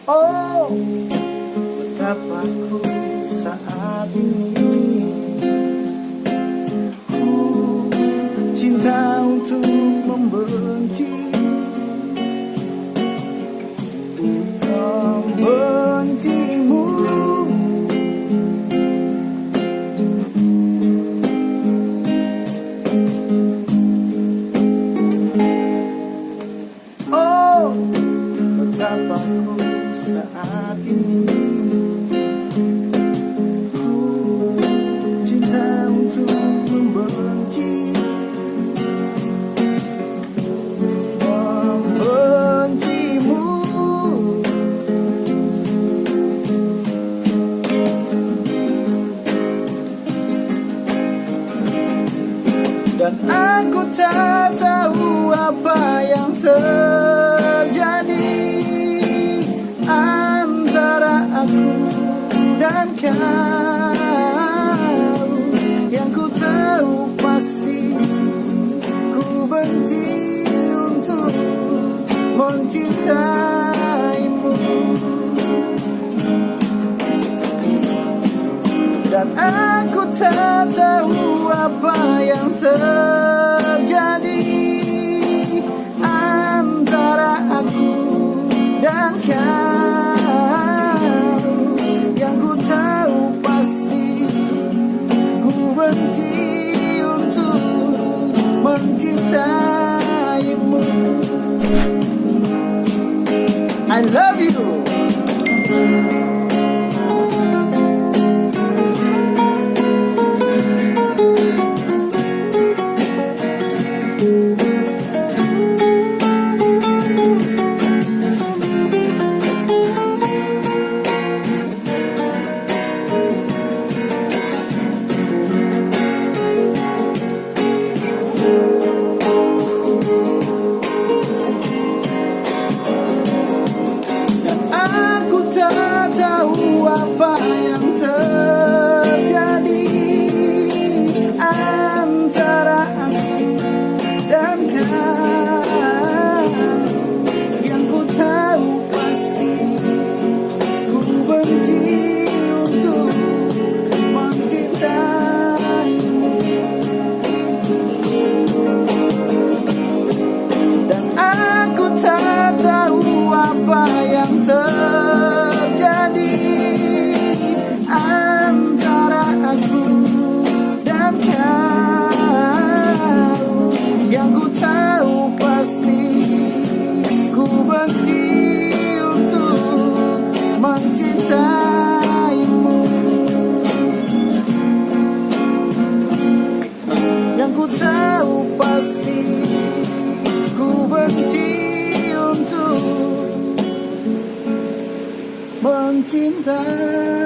Oh, betapa ku saat ini ku cinta untuk membenci, membencimu. Oh, betapa ku saat ini ku cinta untuk membenci, membencimu. Dan aku tak tahu apa yang terjadi antara aku dan kau. Yang ku tahu pasti ku benci untuk mencintaimu. Dan aku tak tahu apa yang terjadi antara aku dan kau. Yang ku tahu pasti ku benci untuk mencintaimu. I love you. Aku tak tahu apa yang terjadi antara aku dan kau. Yang ku tahu pasti ku benci untuk mencintaimu. Dan aku tak tahu apa yang terjadi antara aku dan kau. Yang ku tahu pasti ku benci untuk mencintaimu. Yang ku tahu pasti ku benci untuk mencintai.